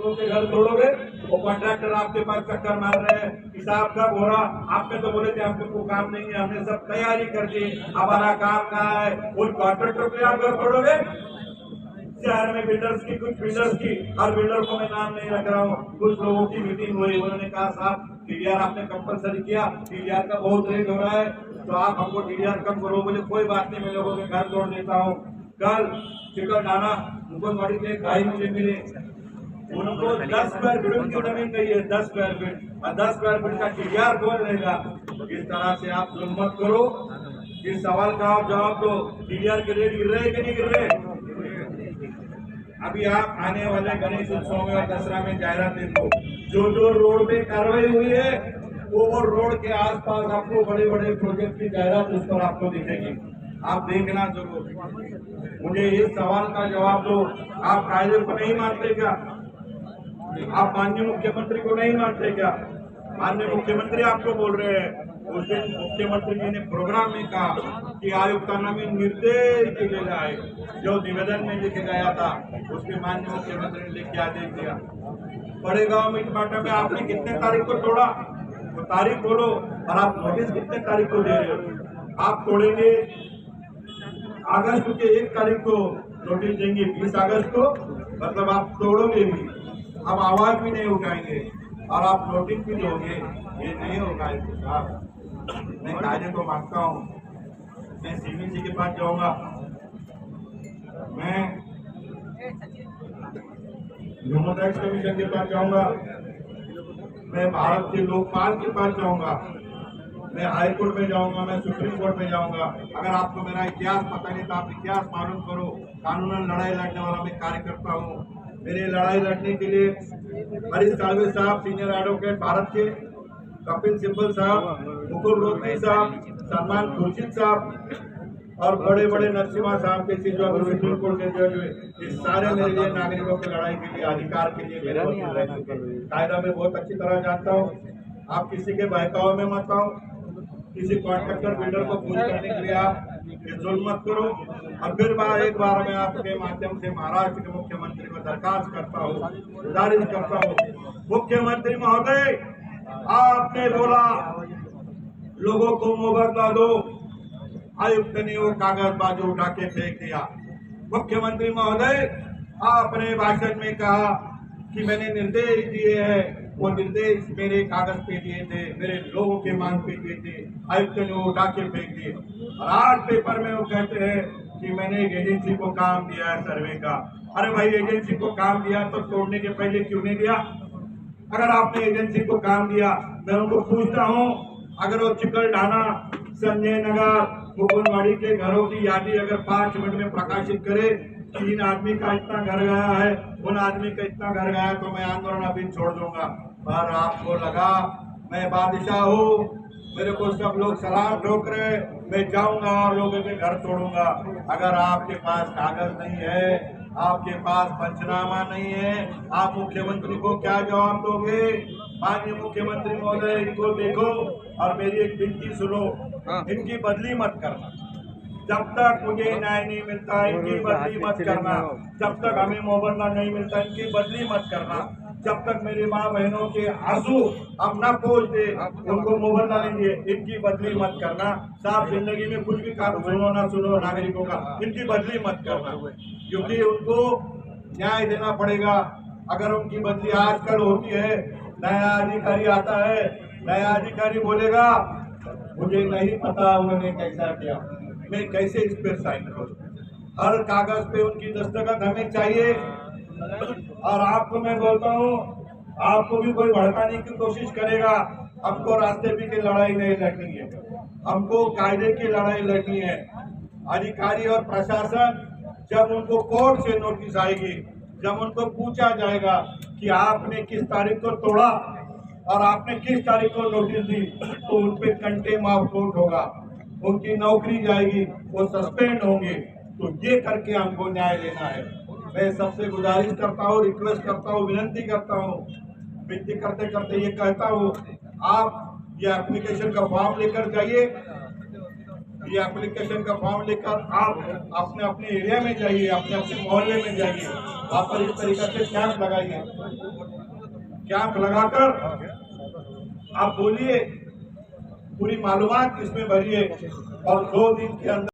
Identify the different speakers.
Speaker 1: लोगों के घर तोड़ोगे। वो कॉन्ट्रैक्टर आपके पास चक्कर मार रहे हैं, हिसाब कब हो रहा। आपने तो बोले थे आपको कोई काम नहीं है, हमने सब तैयारी कर दी, हमारा काम कहाँ है। उन कॉन्ट्रैक्टर पे आप घर तोड़ोगे। शहर में बिल्डर्स की, कुछ बिल्डर्स की, हर बिल्डर को मैं नाम नहीं रख रहा हूँ, कुछ लोगों की मीटिंग हुई, उन्होंने कहा साहब टीडीआर आपने कंपलसरी किया, टीडीआर का बहुत रेट हो रहा है, तो आप हमको टीडीआर कम करो। बोले कोई बात नहीं, मैं लोगों के घर तोड़ देता हूँ। कल चिकन डाना मुकुंदवाड़ी के भाई मुझे मिले, उनको 10 स्क्वायर फीट की जमीन चाहिए, 10 स्क्वायर फीट, और 10 स्क्वायर फीट का टीडीआर कौन लेगा। इस तरह से आप जुल्म मत करो। इस सवाल का आप जवाब दो, टीडीआर के रेट गिर रहे कि नहीं गिर रहे। अभी आप आने वाले गणेश उत्सव में और दसरा में जाहिरात देखो, जो जो रोड पे कार्रवाई हुई है वो रोड के आसपास आपको बड़े बड़े प्रोजेक्ट की जाहिरात उस पर आपको दिखेगी, आप देखना जरूर। मुझे इस सवाल का जवाब दो, आप कायदे को नहीं मानते क्या। आप माननीय मुख्यमंत्री को नहीं मानते क्या। माननीय मुख्यमंत्री आपको बोल रहे हैं। उस दिन मुख्यमंत्री जी ने प्रोग्राम में कहा कि आयुक्ताना में निर्देश दिए जाए, जो निवेदन में लिखे गया था उसके माननीय मुख्यमंत्री ने लिख के आदेश दिया। बड़े गांव में बाटा में आपने कितने तारीख को तोड़ा, वो तारीख बोलो, और आप नोटिस कितने तारीख को दे रहे हो। आप तोड़ेंगे अगस्त के 1 तारीख को नोटिस देंगे, 20 अगस्त को, मतलब आप तोड़ोगे भी, आप आवाज भी नहीं उठाएंगे और आप नोटिस भी दोगे। ये नहीं होगा साहब। मैं कायदे को मानता हूँ। मैं सीबीसी के पास जाऊंगा, मैं ह्यूमन राइट्स कमीशन के पास जाऊंगा, मैं भारत के लोकपाल के पास जाऊंगा, मैं हाई कोर्ट में जाऊंगा, मैं सुप्रीम कोर्ट में जाऊंगा। अगर आपको मेरा इतिहास पता नहीं तो आप इतिहास मालूम करो। कानूनन लड़ाई लड़ने वाला मैं कार्यकर्ता हूँ। मेरे लड़ाई लड़ने के लिए हरीश साल्वे साहब, सीनियर एडवोकेट भारत के, कपिल सिब्बल साहब, मुकुल रोहतगी साहब, सलमान खुर्शीद साहब और बड़े बड़े नरसिम्हा साहब के जो सुप्रीम कोर्ट के जज हुए, ये सारे मेरे लिए नागरिकों की लड़ाई के लिए, अधिकार के लिए मेरे वकील रह चुके। कायदा में बहुत अच्छी तरह जानता हूँ। आप किसी के बहकावे में मत आओ, किसी कॉन्ट्रैक्टर बिल्डर को पूछ करने के लिए आप ये जुल्म मत करो। और फिर एक बार मैं आपके माध्यम से महाराष्ट्र के मुख्यमंत्री को दरखास्त करता हूँ, गुजारिश करता हूँ, मुख्यमंत्री महोदय आपने बोला लोगों को मुआवजा दो, आयुक्त ने वो कागज बाजू उठा के फेंक दिया। मुख्यमंत्री महोदय आपने भाषण में कहा कि मैंने निर्देश दिए हैं, वो निर्देश मेरे कागज पे दिए थे, मेरे लोगों के मांग पे दिए थे, आयुक्त ने वो उठा के फेंक दिए। और आज पेपर में वो कहते हैं कि मैंने एक एजेंसी को काम दिया है सर्वे का। अरे भाई, एजेंसी को काम दिया तो तोड़ने के पहले क्यों नहीं दिया। अगर आपने एजेंसी को काम दिया, मैं उनको पूछता हूँ, अगर वो चिकल ढाना, संजय नगर, मुकुंदवाड़ी के घरों की यादी अगर 5 मिनट में प्रकाशित करे, 3 आदमी का इतना घर गया है, उन आदमी का इतना घर गया है, तो मैं आंदोलन अभी छोड़ दूंगा। पर आपको लगा मैं बादशाह हूँ, मेरे को सब लोग सलाम ठोक रहे, मैं जाऊंगा और लोगों के घर तोड़ूंगा। अगर आपके पास कागज नहीं है, आपके पास पंचनामा नहीं है, आप मुख्यमंत्री को क्या जवाब दोगे। माननीय मुख्यमंत्री महोदय, इनको देखो और मेरी एक विनती सुनो, इनकी बदली मत करना। जब तक मुझे न्याय नहीं मिलता इनकी बदली मत करना, जब तक हमें मुआवजा नहीं मिलता इनकी बदली मत करना, जब तक मेरी माँ बहनों के आंसू हम न पोंछ दे, उनको मुआवजा नहीं दिए, इनकी बदली मत करना। साफ जिंदगी में कुछ भी काम सुनो ना सुनो नागरिकों का, इनकी बदली मत करना, क्योंकि उनको न्याय देना पड़ेगा। अगर उनकी बदली आजकल होती है, नया अधिकारी आता है, नया अधिकारी बोलेगा मुझे नहीं पता उन्होंने कैसा किया, मैं कैसे इस पर साइन करूं। हर कागज पे उनकी दस्तखत हमें चाहिए। और आपको मैं बोलता हूँ, आपको भी कोई भड़काने की कोशिश करेगा, हमको रास्ते पे की लड़ाई नहीं लड़नी है, हमको कायदे की लड़ाई लड़नी है। अधिकारी और प्रशासन, जब उनको कोर्ट से नोटिस आएगी, जब उनको पूछा जाएगा कि आपने किस तारीख को तोड़ा और आपने किस तारीख को नोटिस दी, तो उन पे कंटेम्प्ट ऑफ कोर्ट होगा, उनकी नौकरी जाएगी, वो सस्पेंड होंगे। तो ये करके हमको न्याय लेना है। मैं सबसे गुजारिश करता हूँ, रिक्वेस्ट करता हूँ, विनती करता हूँ, विनती करते करते ये कहता हूँ, आप ये एप्लीकेशन का फॉर्म लेकर जाइए, ये एप्लीकेशन का फॉर्म लेकर आप अपने अपने एरिया में जाइए, अपने अपने मोहल्ले में जाइए, वहां पर इस तरीके से कैंप लगाइए। कैंप लगाकर आप बोलिए, पूरी मालूमात इसमें भरिए और 2 दिन के अंदर